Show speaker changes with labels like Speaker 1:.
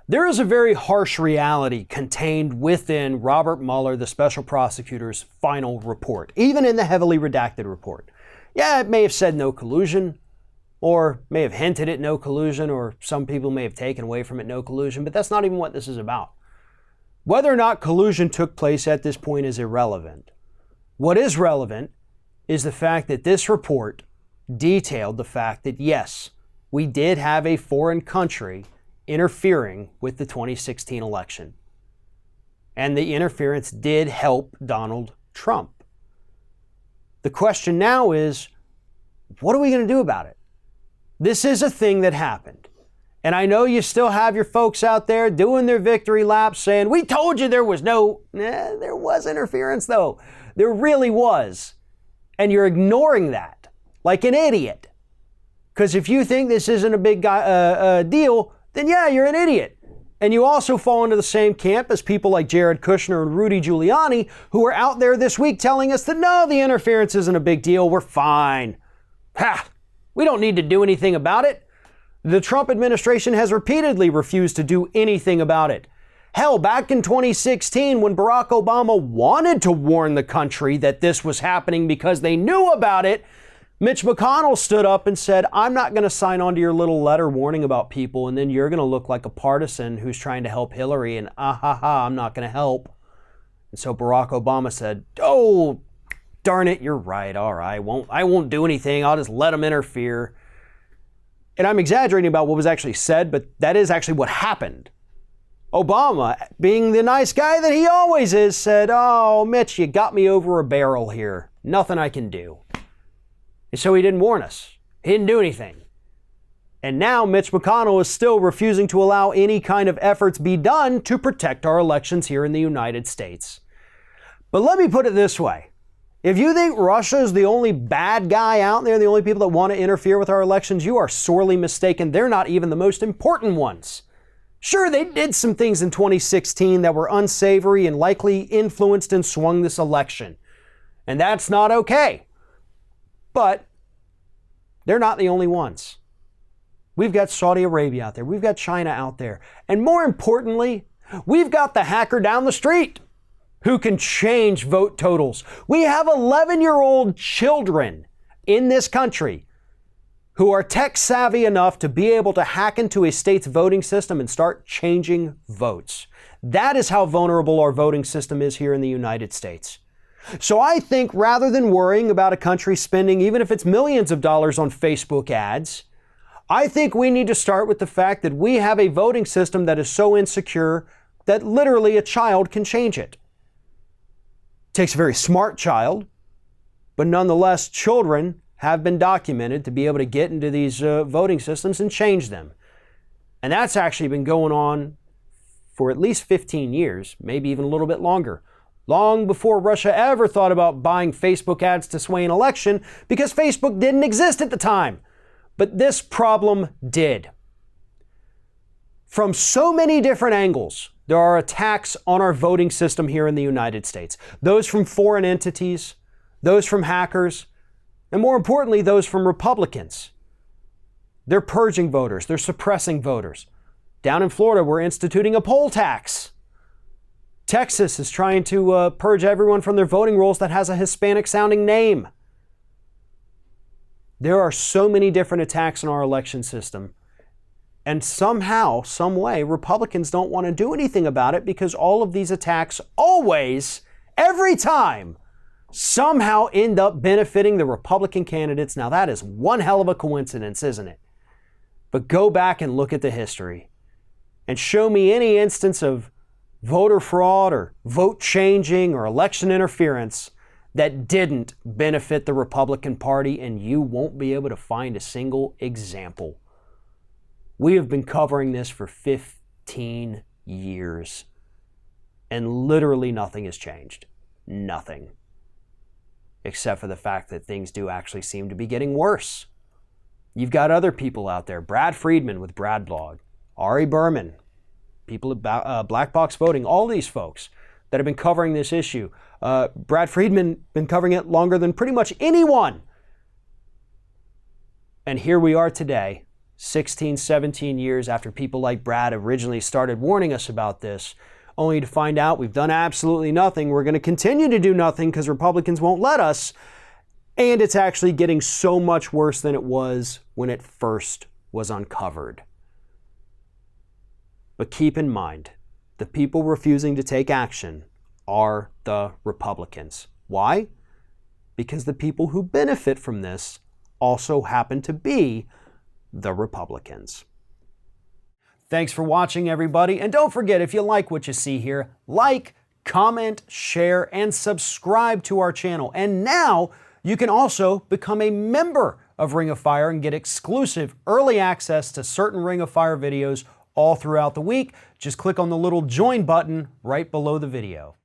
Speaker 1: There is a very harsh reality contained within Robert Mueller, the special prosecutor's final report, even in the heavily redacted report. Yeah, it may have said no collusion, or may have hinted at no collusion, or some people may have taken away from it no collusion, but that's not even what this is about. Whether or not collusion took place at this point is irrelevant. What is relevant is the fact that this report detailed the fact that yes, we did have a foreign country interfering with the 2016 election. And the interference did help Donald Trump. The question now is, what are we going to do about it? This is a thing that happened. And I know you still have your folks out there doing their victory laps saying, we told you there was no, there was interference though. There really was. And you're ignoring that like an idiot. Because if you think this isn't a big deal, then yeah, you're an idiot. And you also fall into the same camp as people like Jared Kushner and Rudy Giuliani, who are out there this week telling us that no, the interference isn't a big deal. We're fine. Ha! We don't need to do anything about it. The Trump administration has repeatedly refused to do anything about it. Hell, back in 2016, when Barack Obama wanted to warn the country that this was happening because they knew about it, Mitch McConnell stood up and said, I'm not going to sign on to your little letter warning about people, and then you're going to look like a partisan who's trying to help Hillary, and I'm not going to help. And so Barack Obama said, oh, darn it, you're right. All right, I won't do anything. I'll just let them interfere. And I'm exaggerating about what was actually said, but that is actually what happened. Obama, being the nice guy that he always is, said, oh, Mitch, you got me over a barrel here. Nothing I can do. And so he didn't warn us. He didn't do anything. And now Mitch McConnell is still refusing to allow any kind of efforts be done to protect our elections here in the United States. But let me put it this way. If you think Russia is the only bad guy out there, the only people that want to interfere with our elections, you are sorely mistaken. They're not even the most important ones. Sure, they did some things in 2016 that were unsavory and likely influenced and swung this election. And that's not okay. But they're not the only ones. We've got Saudi Arabia out there. We've got China out there. And more importantly, we've got the hacker down the street who can change vote totals. We have 11-year-old children in this country who are tech savvy enough to be able to hack into a state's voting system and start changing votes. That is how vulnerable our voting system is here in the United States. So I think rather than worrying about a country spending, even if it's millions of dollars on Facebook ads, I think we need to start with the fact that we have a voting system that is so insecure that literally a child can change it. It takes a very smart child, but nonetheless, children have been documented to be able to get into these voting systems and change them. And that's actually been going on for at least 15 years, maybe even a little bit longer. Long before Russia ever thought about buying Facebook ads to sway an election, because Facebook didn't exist at the time. But this problem did. From so many different angles, there are attacks on our voting system here in the United States. Those from foreign entities, those from hackers, and more importantly, those from Republicans. They're purging voters. They're suppressing voters. Down in Florida, we're instituting a poll tax. Texas is trying to purge everyone from their voting rolls that has a Hispanic-sounding name. There are so many different attacks on our election system. And somehow, some way, Republicans don't want to do anything about it because all of these attacks always, every time, somehow end up benefiting the Republican candidates. Now that is one hell of a coincidence, isn't it? But go back and look at the history and show me any instance of voter fraud or vote changing or election interference that didn't benefit the Republican Party, and you won't be able to find a single example. We have been covering this for 15 years, and literally nothing has changed. Nothing. Except for the fact that things do actually seem to be getting worse. You've got other people out there, Brad Friedman with Brad Blog, Ari Berman, people about Black Box Voting, all these folks that have been covering this issue. Brad Friedman been covering it longer than pretty much anyone. And here we are today, 16, 17 years after people like Brad originally started warning us about this, only to find out we've done absolutely nothing. We're going to continue to do nothing because Republicans won't let us. And it's actually getting so much worse than it was when it first was uncovered. But keep in mind, the people refusing to take action are the Republicans. Why? Because the people who benefit from this also happen to be the Republicans. Thanks for watching, everybody. And don't forget, if you like what you see here, like, comment, share, and subscribe to our channel. And now you can also become a member of Ring of Fire and get exclusive early access to certain Ring of Fire videos all throughout the week. Just click on the little join button right below the video.